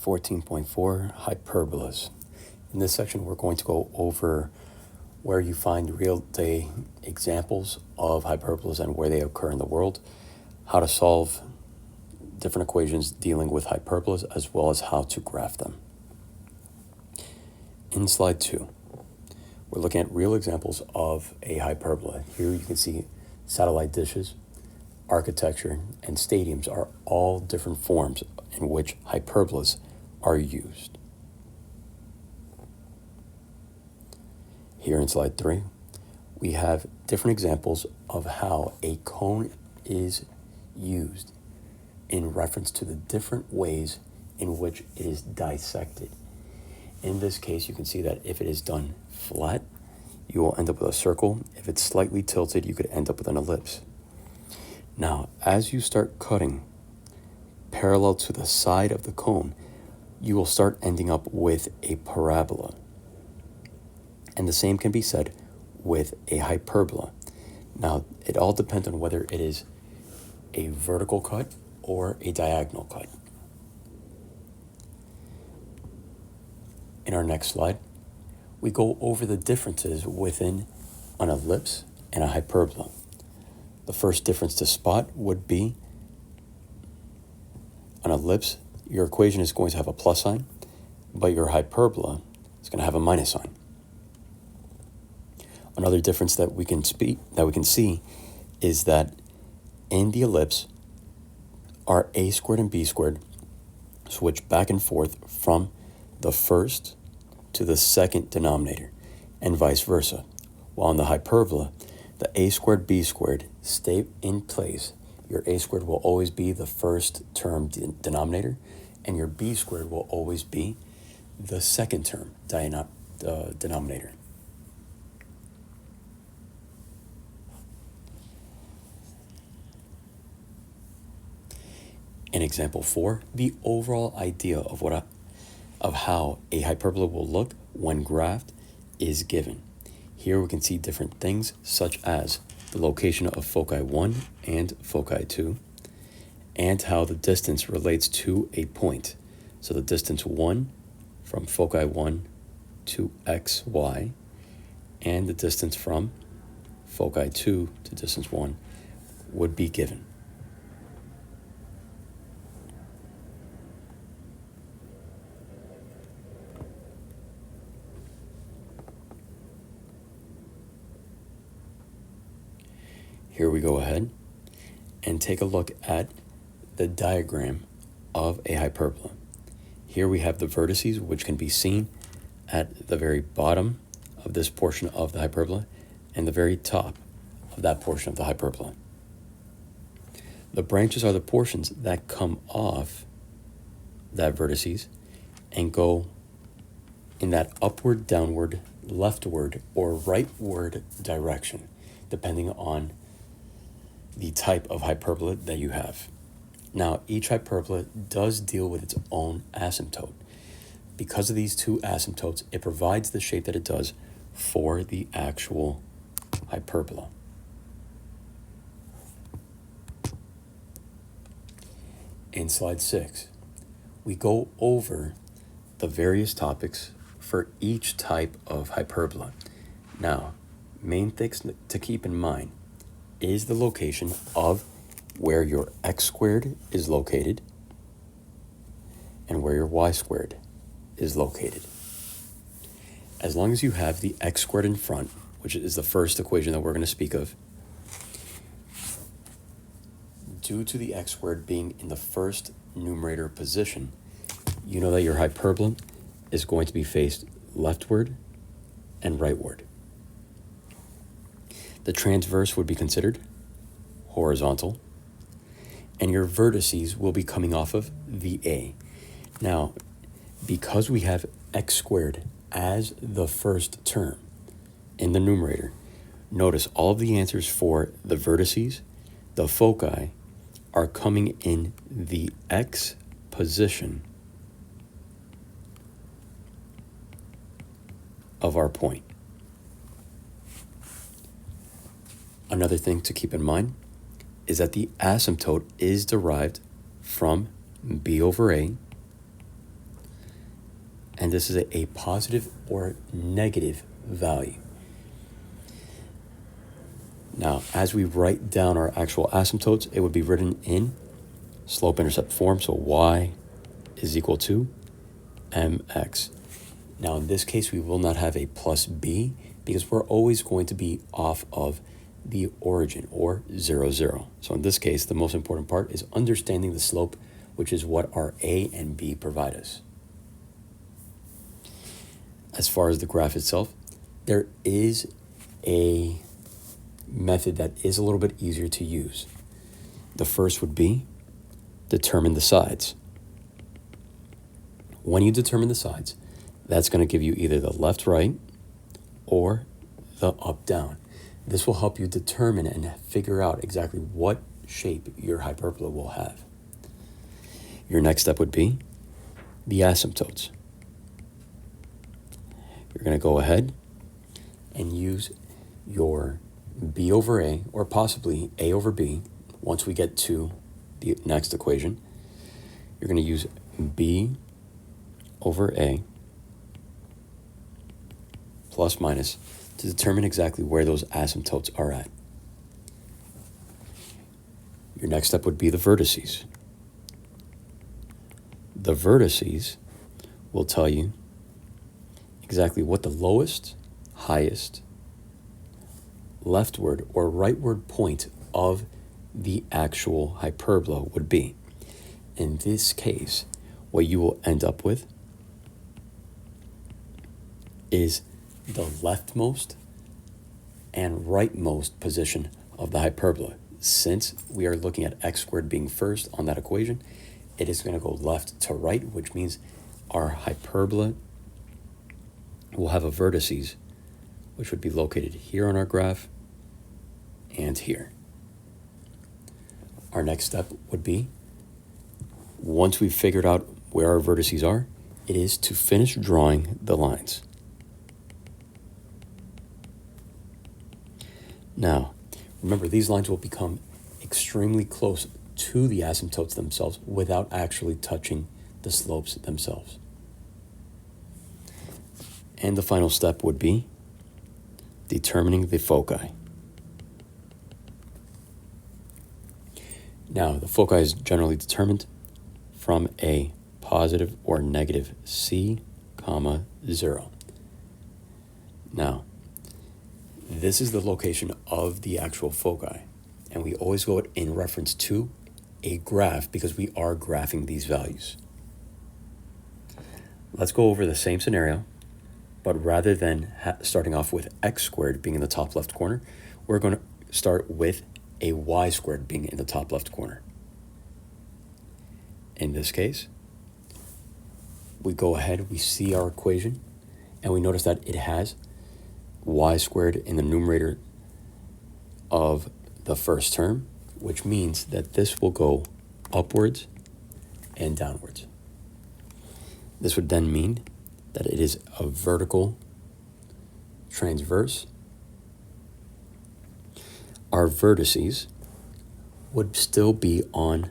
14.4 Hyperbolas. In this section, we're going to go over where you find real-day examples of hyperbolas and where they occur in the world, how to solve different equations dealing with hyperbolas, as well as how to graph them. In slide 2, we're looking at real examples of a hyperbola. Here you can see satellite dishes, architecture, and stadiums are all different forms in which hyperbolas are used. Here in slide 3, we have different examples of how a cone is used in reference to the different ways in which it is dissected. In this case, you can see that if it is done flat, you will end up with a circle. If it's slightly tilted, you could end up with an ellipse. Now, as you start cutting parallel to the side of the cone, you will start ending up with a parabola. And the same can be said with a hyperbola. Now, it all depends on whether it is a vertical cut or a diagonal cut. In our next slide, we go over the differences within an ellipse and a hyperbola. The first difference to spot would be an ellipse, your equation is going to have a plus sign, but your hyperbola is going to have a minus sign. Another difference that we can see is that in the ellipse, our a squared and b squared switch back and forth from the first to the second denominator, and vice versa. While in the hyperbola, the a squared, b squared stay in place. Your a squared will always be the first term denominator, and your b squared will always be the second term denominator. In example 4, the overall idea of how a hyperbola will look when graphed is given. Here we can see different things such as the location of foci 1 and foci 2, and how the distance relates to a point. So the distance 1 from foci 1 to xy, and the distance from foci 2 to distance 1 would be given. Here we go ahead and take a look at the diagram of a hyperbola. Here we have the vertices, which can be seen at the very bottom of this portion of the hyperbola and the very top of that portion of the hyperbola. The branches are the portions that come off that vertices and go in that upward, downward, leftward, or rightward direction, depending on the type of hyperbola that you have. Now, each hyperbola does deal with its own asymptote. Because of these two asymptotes, it provides the shape that it does for the actual hyperbola. In slide 6, we go over the various topics for each type of hyperbola. Now, main things to keep in mind is the location of where your x squared is located and where your y squared is located. As long as you have the x squared in front, which is the first equation that we're going to speak of, due to the x squared being in the first numerator position, you know that your hyperbola is going to be faced leftward and rightward. The transverse would be considered horizontal, and your vertices will be coming off of the A. Now, because we have x squared as the first term in the numerator, notice all of the answers for the vertices, the foci, are coming in the x position of our point. Another thing to keep in mind is that the asymptote is derived from b over a and this is a positive or negative value. Now, as we write down our actual asymptotes, it would be written in slope-intercept form, so y is equal to mx. Now, in this case, we will not have a plus b because we're always going to be off of the origin, or 0, 0. So in this case, the most important part is understanding the slope, which is what our a and b provide us. As far as the graph itself, there is a method that is a little bit easier to use. The first would be determine the sides. When you determine the sides, that's going to give you either the left-right or the up-down. This will help you determine and figure out exactly what shape your hyperbola will have. Your next step would be the asymptotes. You're going to go ahead and use your b over a, or possibly a over b. Once we get to the next equation, you're going to use b over a plus minus to determine exactly where those asymptotes are at. Your next step would be the vertices. The vertices will tell you exactly what the lowest, highest, leftward or rightward point of the actual hyperbola would be. In this case, what you will end up with is the leftmost and rightmost position of the hyperbola. Since we are looking at x squared being first on that equation, it is going to go left to right, which means our hyperbola will have a vertices, which would be located here on our graph and here. Our next step would be, once we've figured out where our vertices are, it is to finish drawing the lines. Now, remember, these lines will become extremely close to the asymptotes themselves without actually touching the slopes themselves. And the final step would be determining the foci. Now, the foci is generally determined from a positive or negative c, 0. Now, this is the location of the actual foci, and we always go in reference to a graph because we are graphing these values. Let's go over the same scenario, but rather than starting off with x squared being in the top left corner, we're going to start with a y squared being in the top left corner. In this case, we go ahead, we see our equation, and we notice that it has y squared in the numerator of the first term, which means that this will go upwards and downwards. This would then mean that it is a vertical transverse. Our vertices would still be on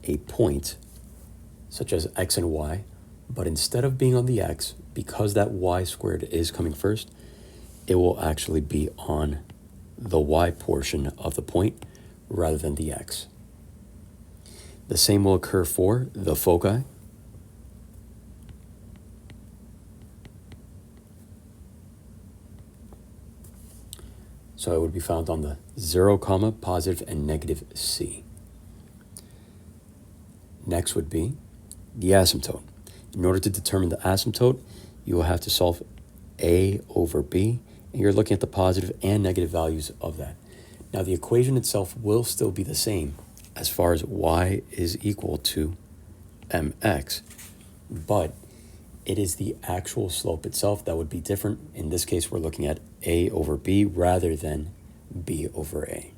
a point such as x and y, but instead of being on the x, because that y squared is coming first, it will actually be on the y portion of the point rather than the x. The same will occur for the foci. So it would be found on the 0, positive and negative c. Next would be the asymptote. In order to determine the asymptote, you will have to solve a over b, and you're looking at the positive and negative values of that. Now, the equation itself will still be the same as far as y is equal to mx, but it is the actual slope itself that would be different. In this case, we're looking at a over b rather than b over a.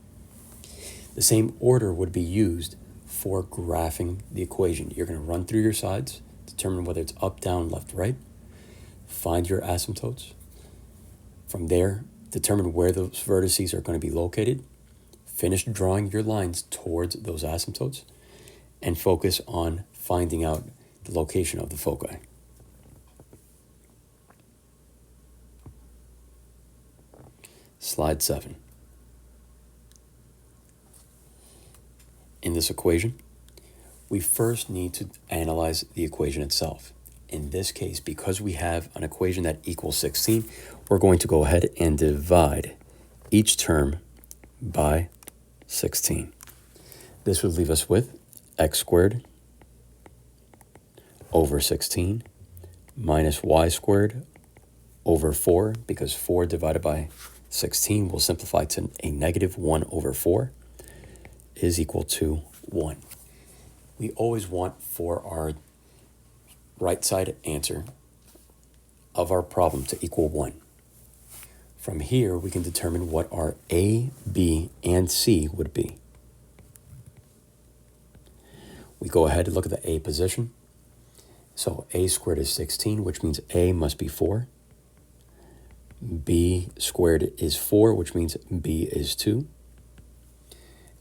The same order would be used for graphing the equation. You're going to run through your sides, determine whether it's up, down, left, right, find your asymptotes. From there, determine where those vertices are going to be located, finish drawing your lines towards those asymptotes, and focus on finding out the location of the foci. Slide 7. In this equation, we first need to analyze the equation itself. In this case, because we have an equation that equals 16, we're going to go ahead and divide each term by 16. This would leave us with x squared over 16 minus y squared over 4, because 4 divided by 16 will simplify to a negative 1 over 4, is equal to 1. We always want for our right side answer of our problem to equal 1. From here, we can determine what our A, B, and C would be. We go ahead and look at the A position. So A squared is 16, which means A must be 4. B squared is 4, which means B is 2.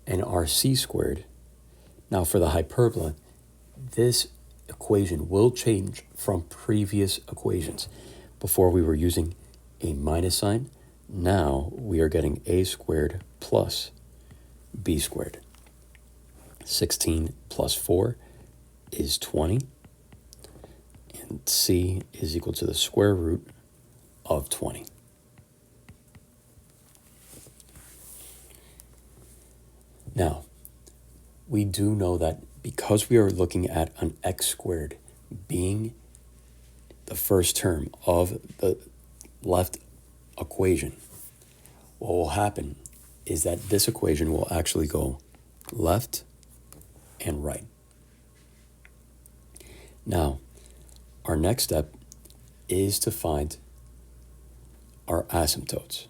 And our C squared, now for the hyperbola, this equation will change from previous equations. Before we were using a minus sign, now we are getting A squared plus B squared. 16 plus 4 is 20, and C is equal to the square root of 20. Now, we do know that because we are looking at an x squared being the first term of the left equation, what will happen is that this equation will actually go left and right. Now, our next step is to find our asymptotes.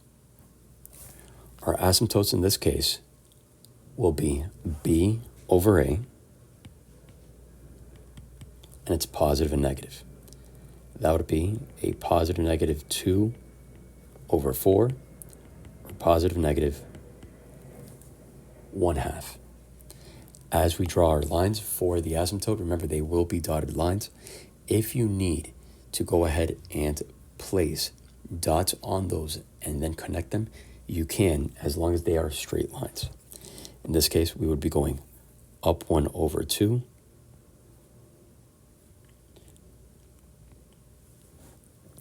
Our asymptotes in this case will be B over A, and it's positive and negative. That would be a positive negative 2 over 4, or positive negative 1/2. As we draw our lines for the asymptote, remember they will be dotted lines. If you need to go ahead and place dots on those and then connect them, you can, as long as they are straight lines. In this case, we would be going up 1 over 2,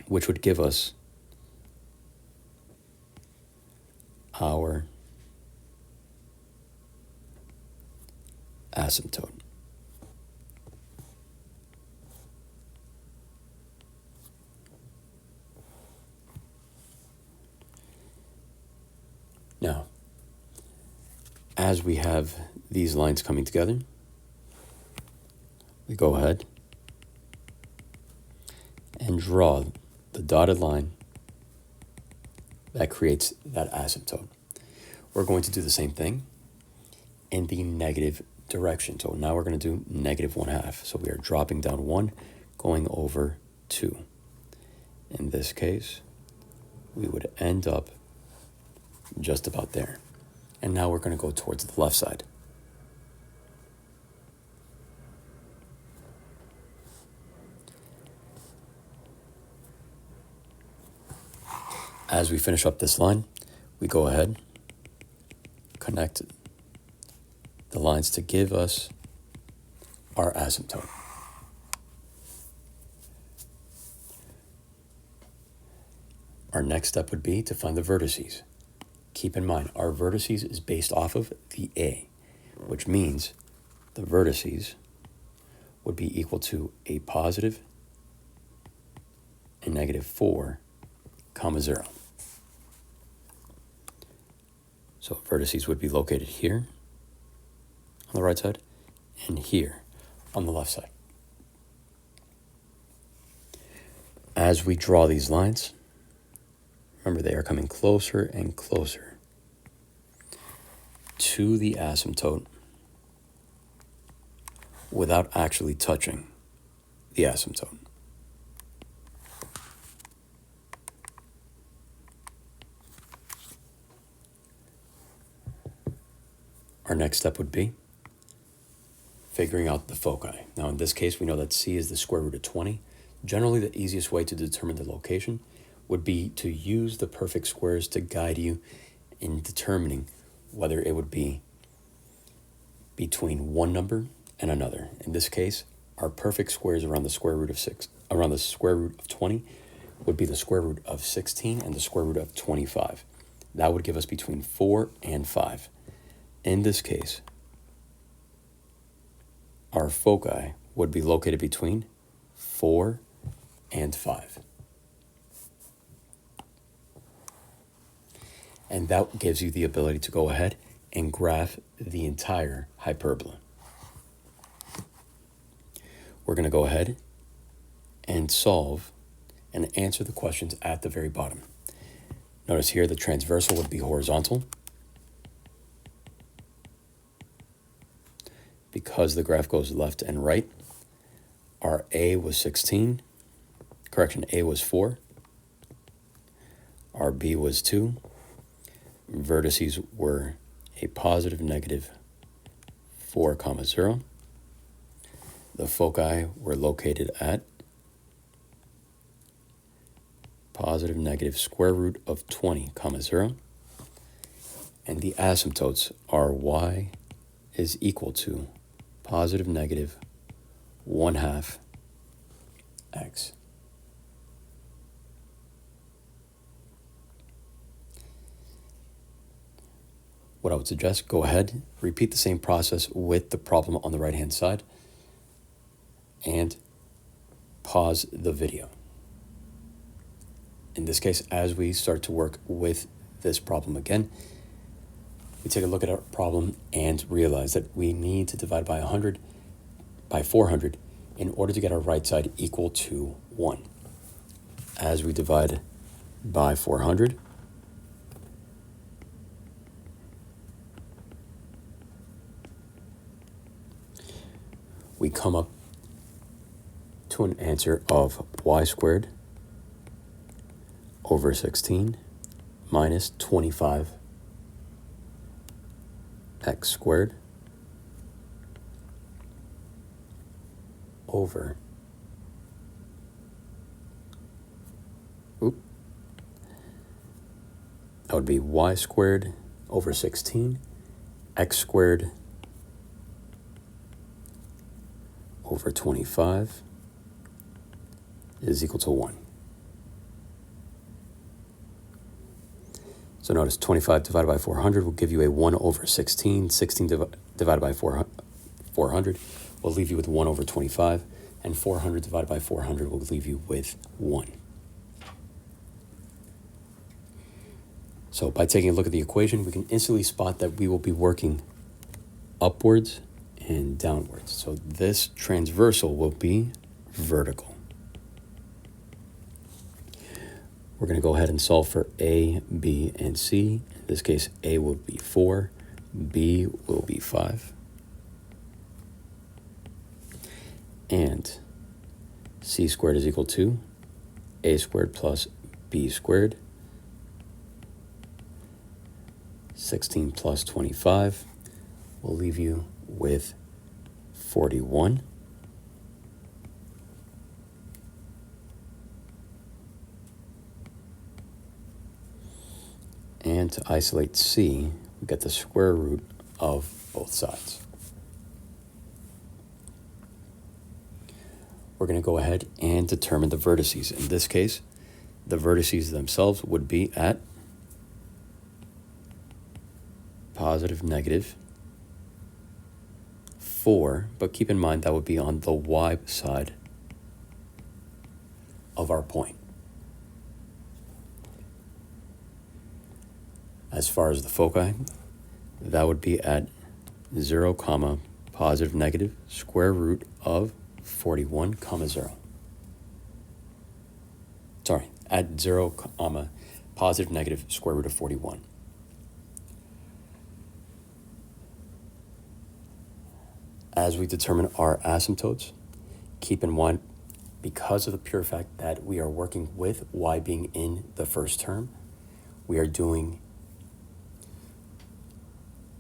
which would give us our asymptote. Now, as we have these lines coming together, we go ahead and draw the dotted line that creates that asymptote. We're going to do the same thing in the negative direction. So now we're going to do negative 1/2. So we are dropping down 1, going over 2. In this case, we would end up just about there. And now we're going to go towards the left side. As we finish up this line, we go ahead, connect the lines to give us our asymptote. Our next step would be to find the vertices. Keep in mind, our vertices is based off of the A, which means the vertices would be equal to a positive and negative 4, 0. So vertices would be located here on the right side and here on the left side. As we draw these lines, remember they are coming closer and closer to the asymptote without actually touching the asymptote. Our next step would be figuring out the foci. Now in this case, we know that C is the square root of 20. Generally, the easiest way to determine the location would be to use the perfect squares to guide you in determining whether it would be between one number and another. In this case, our perfect squares around the square root of 20 would be the square root of 16 and the square root of 25. That would give us between 4 and 5. In this case, our foci would be located between 4 and 5. And that gives you the ability to go ahead and graph the entire hyperbola. We're going to go ahead and solve and answer the questions at the very bottom. Notice here the transversal would be horizontal. Because the graph goes left and right, our A was 16. Correction, A was 4. Our B was 2. Vertices were a positive, negative, 4, 0. The foci were located at positive, negative, square root of 20, 0. And the asymptotes are y is equal to positive, negative, 1/2 x. What I would suggest, go ahead, repeat the same process with the problem on the right-hand side, and pause the video. In this case, as we start to work with this problem again, we take a look at our problem and realize that we need to divide by 400 in order to get our right side equal to 1. As we divide by 400, we come up to an answer of y squared over 16 minus 25 x squared over that would be y squared over 16 x squared over 25 is equal to 1. So notice 25 divided by 400 will give you a 1 over 16. 16 divided by 400 will leave you with 1 over 25. And 400 divided by 400 will leave you with 1. So by taking a look at the equation, we can instantly spot that we will be working upwards and downwards. So this transversal will be vertical. We're going to go ahead and solve for A, B, and C. In this case, A will be 4, B will be 5, and C squared is equal to A squared plus B squared. 16 plus 25 will leave you with 41. And to isolate C, we get the square root of both sides. We're going to go ahead and determine the vertices. In this case, the vertices themselves would be at positive, negative, 4, but keep in mind that would be on the y side of our point. As far as the foci, that would be at 0, positive, negative, square root of 41, 0. Sorry, at 0, positive, negative, square root of 41. As we determine our asymptotes, keep in mind, because of the pure fact that we are working with y being in the first term, we are doing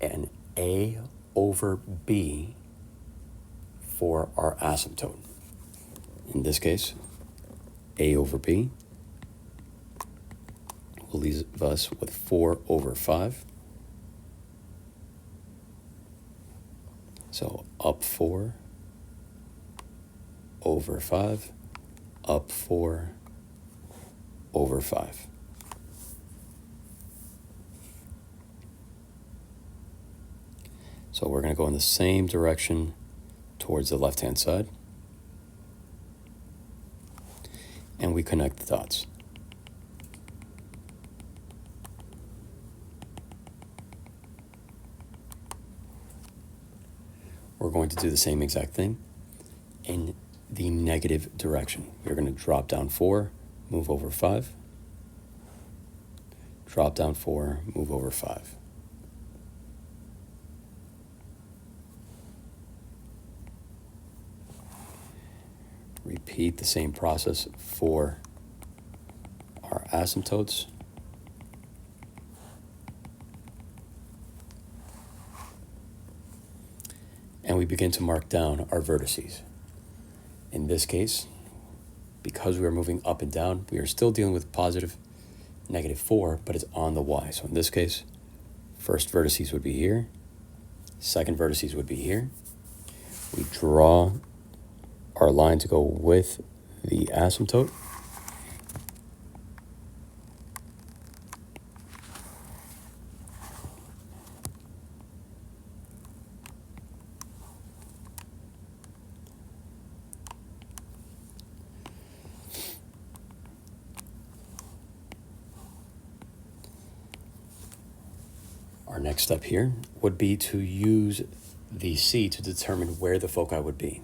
an A over B for our asymptote. In this case, a over b will leave us with 4 over 5. So up 4 over 5, up 4 over 5. So we're going to go in the same direction towards the left-hand side. And we connect the dots. We're going to do the same exact thing in the negative direction. We're going to drop down 4, move over 5. Drop down 4, move over 5. Repeat the same process for our asymptotes. And we begin to mark down our vertices. In this case, because we are moving up and down, we are still dealing with positive -4, but it's on the y. So in this case, first vertices would be here, second vertices would be here. We draw our line to go with the asymptote. Our next step here would be to use the C to determine where the foci would be.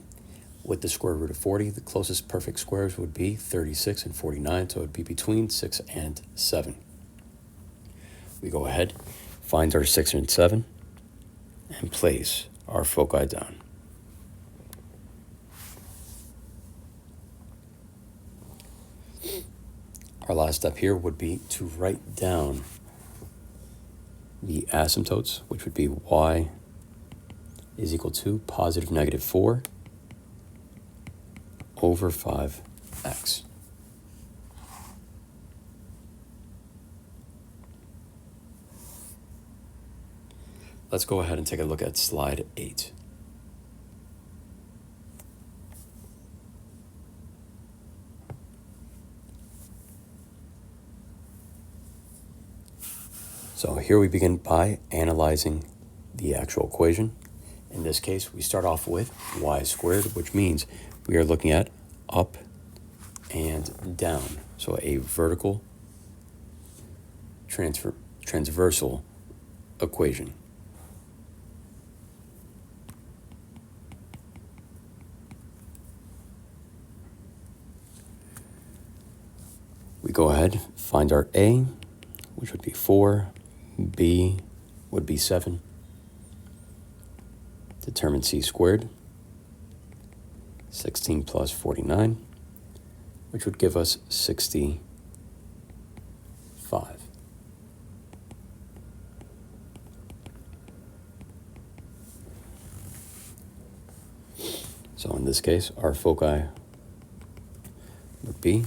With the square root of 40, the closest perfect squares would be 36 and 49, so it would be between 6 and 7. We go ahead, find our 6 and 7, and place our foci down. Our last step here would be to write down the asymptotes, which would be y is equal to positive -4 over 5x. Let's go ahead and take a look at slide 8. So here we begin by analyzing the actual equation. In this case, we start off with y squared, which means we are looking at up and down. So a vertical transversal equation. We go ahead, find our a, which would be 4, b would be 7. Determine c squared, 16 plus 49, which would give us 65. So in this case, our foci would be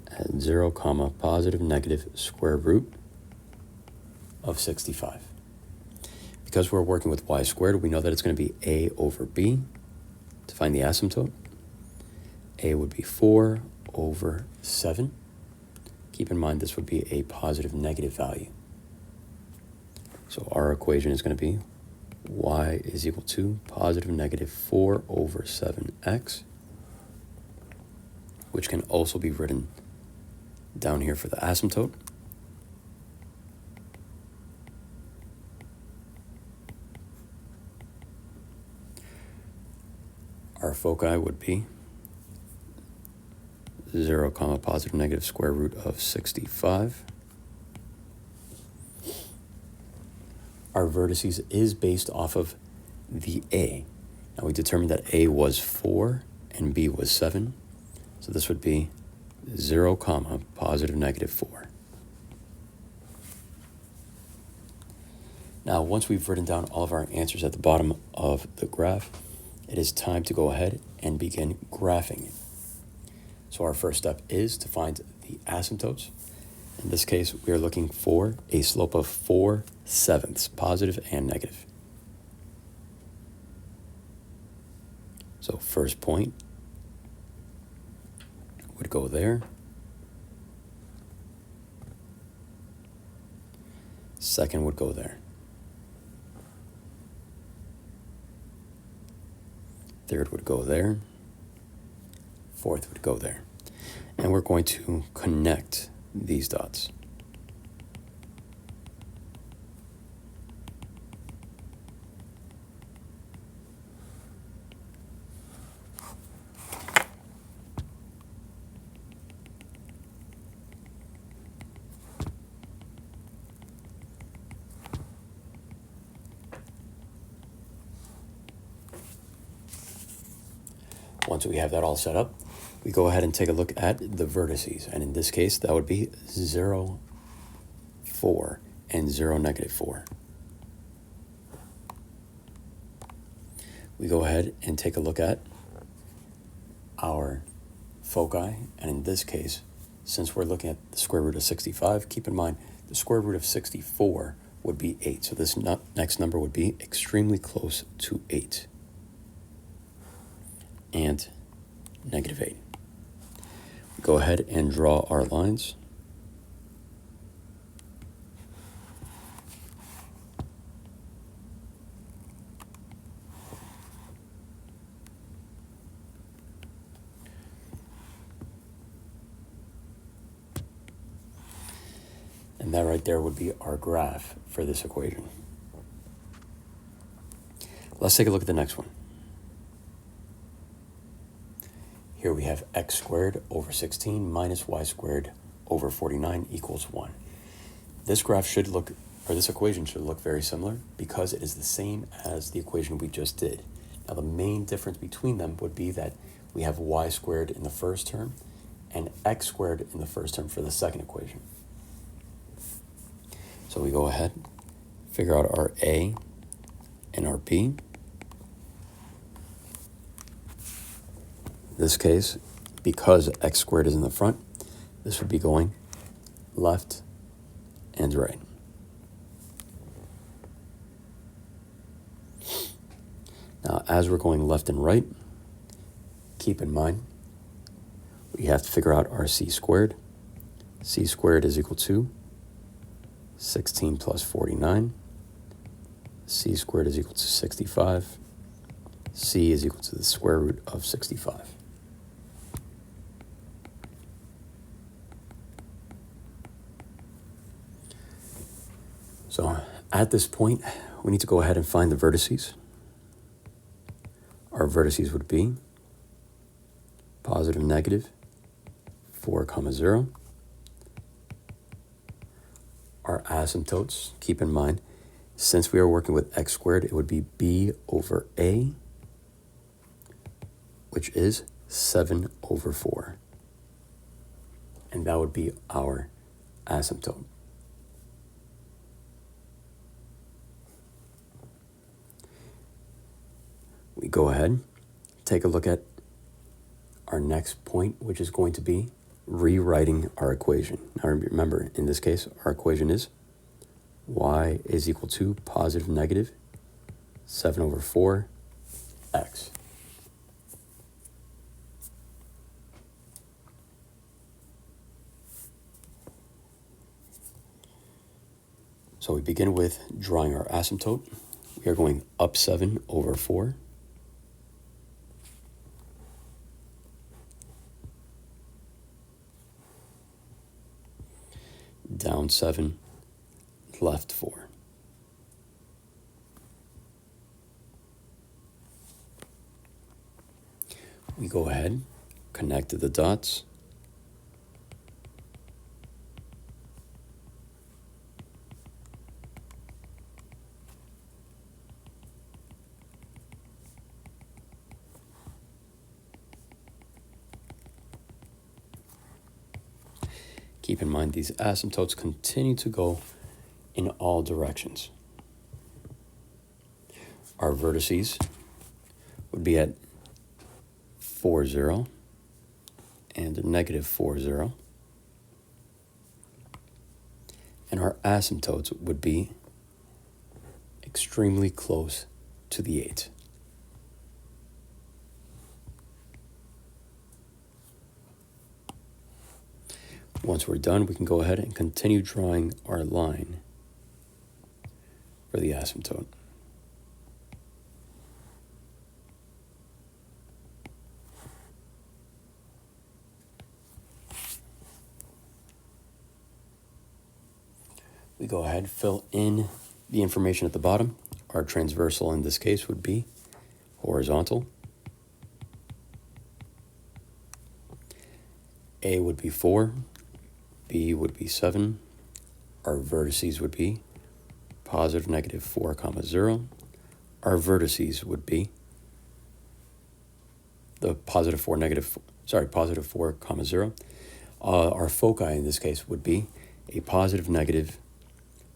at 0, positive negative square root of 65. Because we're working with y squared, we know that it's going to be a over b. To find the asymptote, a would be 4 over 7. Keep in mind this would be a positive negative value. So our equation is going to be y is equal to positive -4 over 7x, which can also be written down here for the asymptote. Our foci would be 0, positive negative square root of 65. Our vertices is based off of the a. Now we determined that a was 4 and b was 7. So this would be 0, positive -4. Now, once we've written down all of our answers at the bottom of the graph, it is time to go ahead and begin graphing it. So our first step is to find the asymptotes. In this case, we are looking for a slope of 4/7, positive and negative. So first point would go there. Second would go there. Third would go there. Fourth would go there. And we're going to connect these dots. Once we have that all set up, we go ahead and take a look at the vertices. And in this case, that would be 0, 4, and 0, -4. We go ahead and take a look at our foci. And in this case, since we're looking at the square root of 65, keep in mind the square root of 64 would be 8. So this next number would be extremely close to 8. And -8. Go ahead and draw our lines. And that right there would be our graph for this equation. Let's take a look at the next one. Here we have x squared over 16 minus y squared over 49 equals 1. This graph should look, or this equation should look very similar because it is the same as the equation we just did. Now the main difference between them would be that we have y squared in the first term and x squared in the first term for the second equation. So we go ahead, figure out our a and our b. In this case, because x squared is in the front, this would be going left and right. Now, as we're going left and right, keep in mind, we have to figure out our c squared. C squared is equal to 16 plus 49. C squared is equal to 65. C is equal to the square root of 65. So at this point, we need to go ahead and find the vertices. Our vertices would be positive, negative, 4, 0. Our asymptotes, keep in mind, since we are working with x squared, it would be b over a, which is 7 over 4. And that would be our asymptote. We go ahead, take a look at our next point, which is going to be rewriting our equation. Now remember, in this case, our equation is y is equal to positive negative 7 over 4 x. So we begin with drawing our asymptote. We are going up 7 over 4. Down 7, left 4. We go ahead, connect the dots. Keep in mind these asymptotes continue to go in all directions. our vertices would be at 4, 0, and negative 4, 0. And our asymptotes would be extremely close to the 8. Once we're done, we can go ahead and continue drawing our line for the asymptote. We go ahead, fill in the information at the bottom. Our transversal in this case would be horizontal. A would be 4, B would be 7. Our vertices would be positive, negative 4, 0. Our vertices would be the positive 4, positive 4, 0. Our foci in this case would be a positive, negative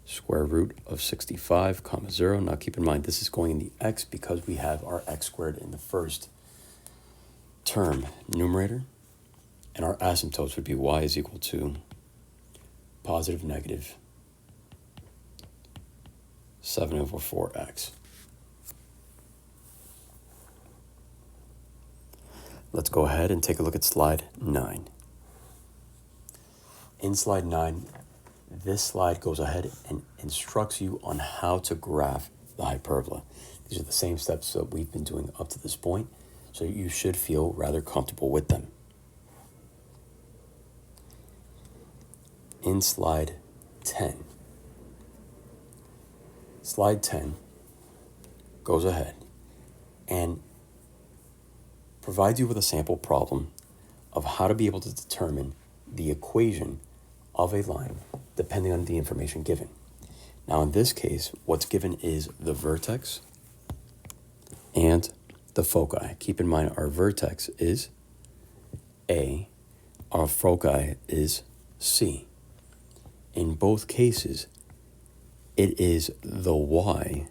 square root of 65, 0. Now keep in mind, this is going in the x because we have our x squared in the first term numerator. And our asymptotes would be y is equal to positive, negative 7 over 4x. Let's go ahead and take a look at slide 9. In slide 9, this slide goes ahead and instructs you on how to graph the hyperbola. These are the same steps that we've been doing up to this point, so you should feel rather comfortable with them. In slide 10, slide 10 goes ahead and provides you with a sample problem of how to be able to determine the equation of a line depending on the information given. Now in this case, what's given is the vertex and the foci. Keep in mind our vertex is A, our foci is C. In both cases, it is the y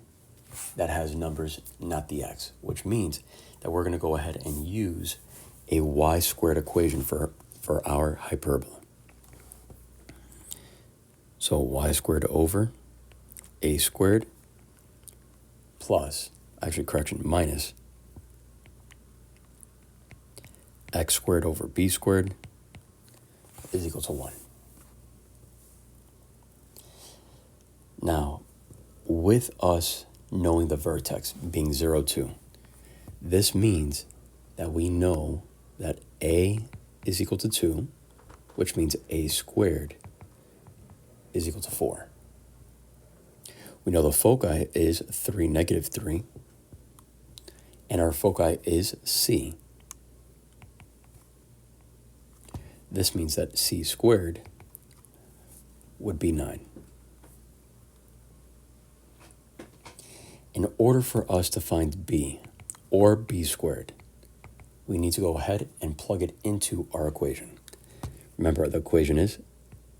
that has numbers, not the x, which means that we're going to go ahead and use a y squared equation for our hyperbola. So y squared over a squared plus, minus x squared over b squared is equal to 1. Now, with us knowing the vertex being 0, 2, this means that we know that a is equal to 2, which means a squared is equal to 4. We know the foci is 3, negative 3, and our foci is C. This means that C squared would be 9. In order for us to find B, or B squared, we need to go ahead and plug it into our equation. Remember, the equation is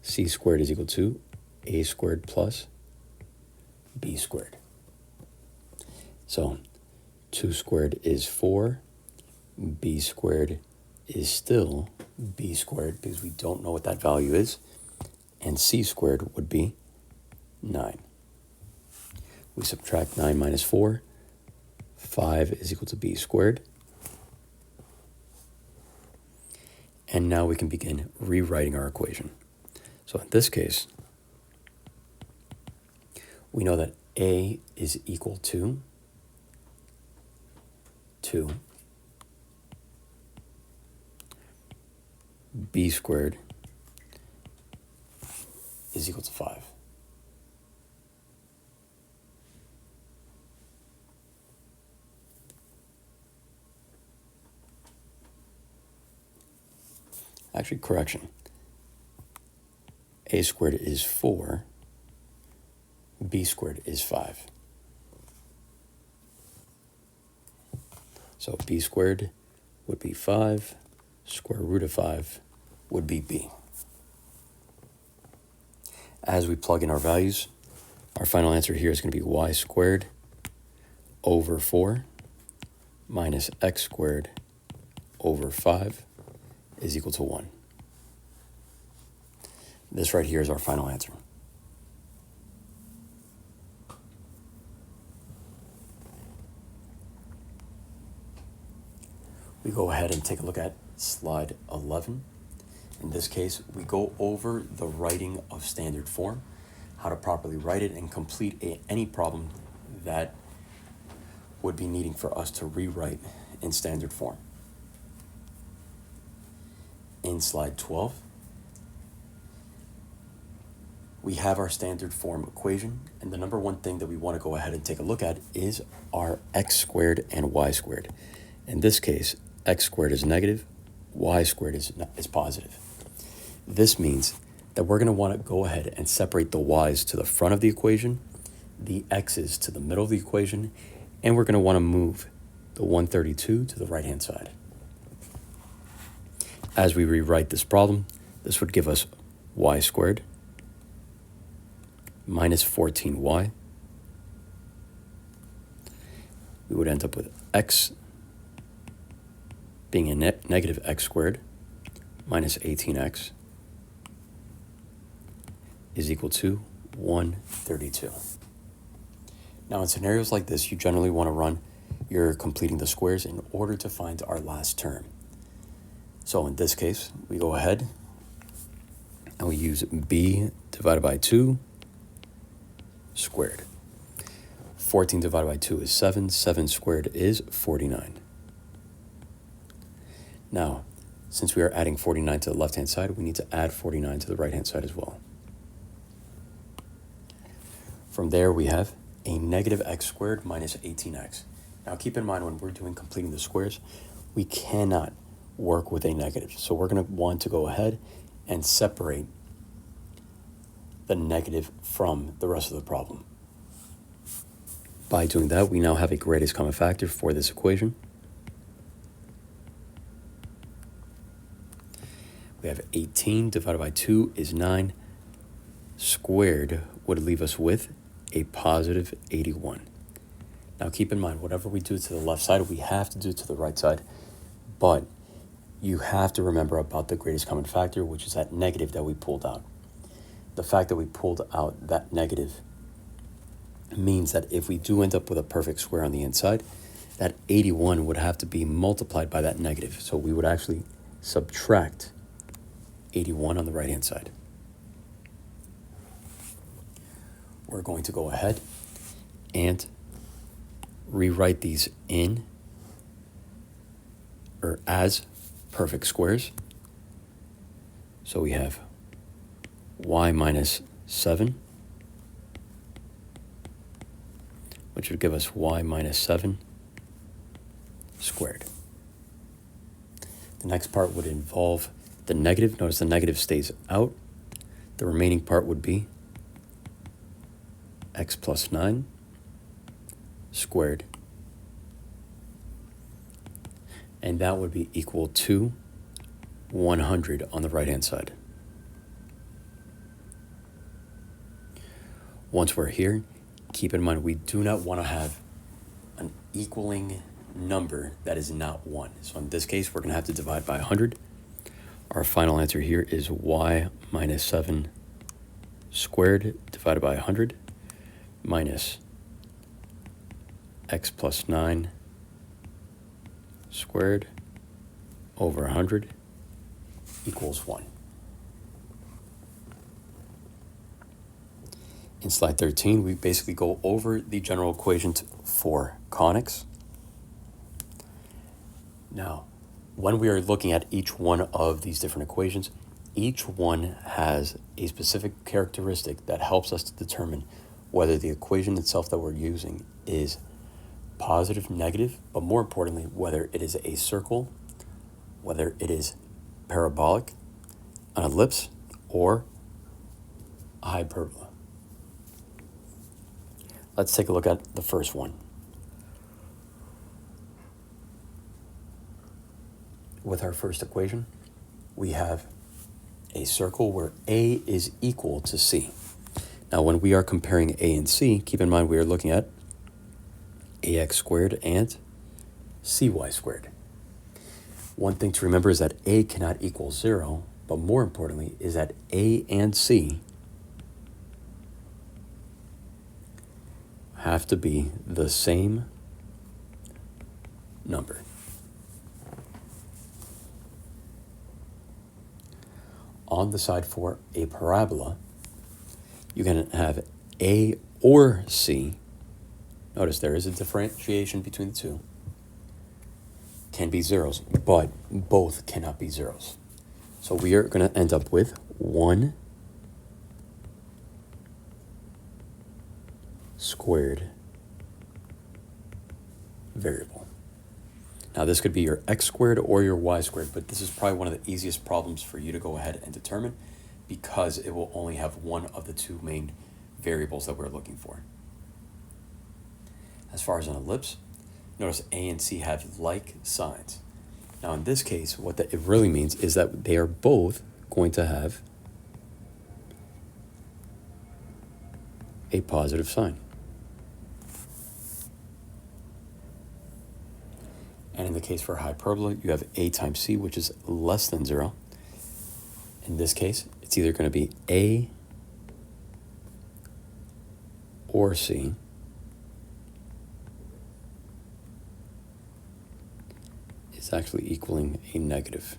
C squared is equal to A squared plus B squared. So 2 squared is 4, B squared is still B squared because we don't know what that value is, and C squared would be 9. We subtract 9 minus 4, 5 is equal to B squared. And now we can begin rewriting our equation. So in this case, we know that A is equal to 2, B squared is equal to 5. Actually, correction. A squared is 4, B squared is 5. So B squared would be 5, square root of 5 would be B. As we plug in our values, our final answer here is going to be y squared over 4 minus x squared over 5 is equal to 1. This right here is our final answer. We go ahead and take a look at slide 11. In this case, we go over the writing of standard form, how to properly write it and complete any problem that would be needing for us to rewrite in standard form. In slide 12, we have our standard form equation, and the number one thing that we want to go ahead and take a look at is our x squared and y squared. In this case, x squared is negative, y squared is positive. This means that we're going to want to go ahead and separate the y's to the front of the equation, the x's to the middle of the equation, and we're going to want to move the 132 to the right-hand side. As we rewrite this problem, this would give us y squared minus 14y. We would end up with x being a negative x squared minus 18x is equal to 132. Now in scenarios like this, you generally want to run your completing the squares in order to find our last term. So in this case, we go ahead and we use b divided by 2 squared. 14 divided by 2 is 7. 7 squared is 49. Now, since we are adding 49 to the left-hand side, we need to add 49 to the right-hand side as well. From there, we have a negative x squared minus 18x. Now, keep in mind when we're doing completing the squares, we cannot work with a negative. So we're going to want to go ahead and separate the negative from the rest of the problem. By doing that, we now have a greatest common factor for this equation. We have 18 divided by 2 is 9. Squared would leave us with a positive 81. Now keep in mind, whatever we do to the left side, we have to do to the right side. But you have to remember about the greatest common factor, which is that negative that we pulled out. The fact that we pulled out that negative means that if we do end up with a perfect square on the inside, that 81 would have to be multiplied by that negative. So we would actually subtract 81 on the right-hand side. We're going to go ahead and rewrite these in or as perfect squares. So we have y minus 7, which would give us y minus 7 squared. The next part would involve the negative. Notice the negative stays out. The remaining part would be x plus 9 squared. And that would be equal to 100 on the right-hand side. Once we're here, keep in mind we do not want to have an equaling number that is not 1. So in this case, we're going to have to divide by 100. Our final answer here is y minus 7 squared divided by 100 minus x plus 9 squared over 100 equals 1. In slide 13, we basically go over the general equation for conics. Now, when we are looking at each one of these different equations, each one has a specific characteristic that helps us to determine whether the equation itself that we're using is positive, negative, but more importantly, whether it is a circle, whether it is parabolic, an ellipse, or a hyperbola. Let's take a look at the first one. With our first equation, we have a circle where A is equal to C. Now, when we are comparing A and C, keep in mind we are looking at ax squared and cy squared. One thing to remember is that a cannot equal 0, but more importantly is that a and c have to be the same number. On the side for a parabola, you can have a or c. Notice there is a differentiation between the two. Can be zeros, but both cannot be zeros. So we are going to end up with 1 squared variable. Now this could be your x squared or your y squared, but this is probably one of the easiest problems for you to go ahead and determine because it will only have one of the two main variables that we're looking for. As far as an ellipse, notice a and c have like signs. Now in this case, what it really means is that they are both going to have a positive sign. And in the case for hyperbola, you have a times c, which is less than 0. In this case, it's either going to be a or c. It's actually equaling a negative.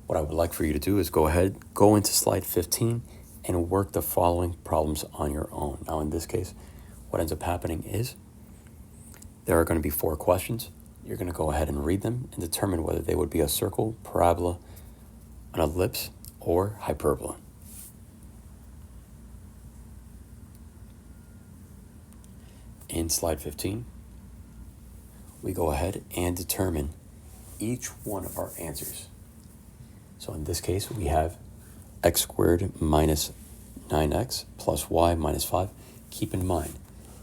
What I would like for you to do is go ahead, go into slide 15, and work the following problems on your own. Now in this case, what ends up happening is there are going to be 4 questions. You're going to go ahead and read them and determine whether they would be a circle, parabola, an ellipse, or hyperbola. In slide 15, we go ahead and determine each one of our answers. So in this case, we have x squared minus 9x plus y minus 5. Keep in mind,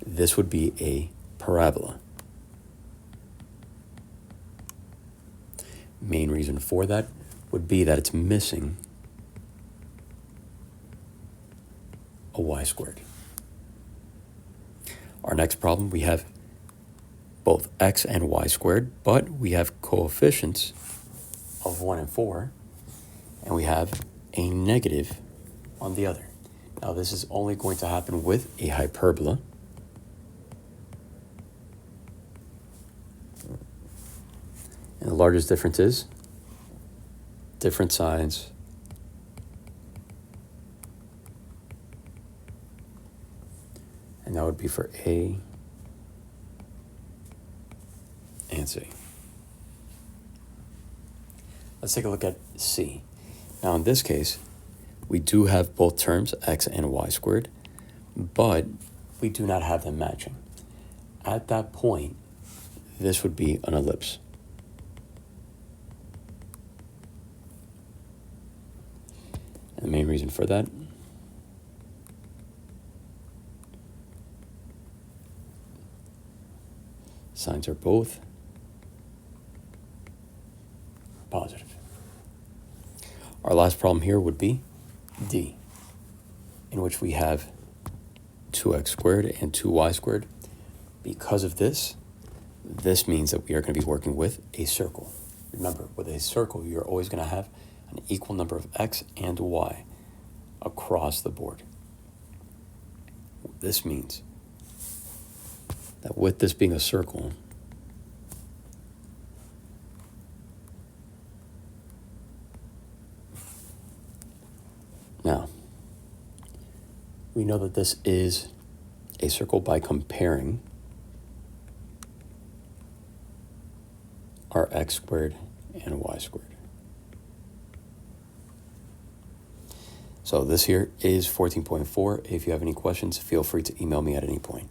this would be a parabola. Main reason for that would be that it's missing a y squared. Our next problem, we have both x and y squared, but we have coefficients of 1 and 4, and we have a negative on the other. Now this is only going to happen with a hyperbola. And the largest difference is different signs and that would be for A and C. Let's take a look at C. Now in this case, we do have both terms, x and y squared, but we do not have them matching. At that point, this would be an ellipse. And the main reason for that signs are both positive. Our last problem here would be D, in which we have 2x squared and 2y squared. Because of this, this means that we are going to be working with a circle. Remember, with a circle, you're always going to have an equal number of x and y across the board. This means that with this being a circle, now, we know that this is a circle by comparing our x squared and y squared. So this here is 14.4. If you have any questions, feel free to email me at any point.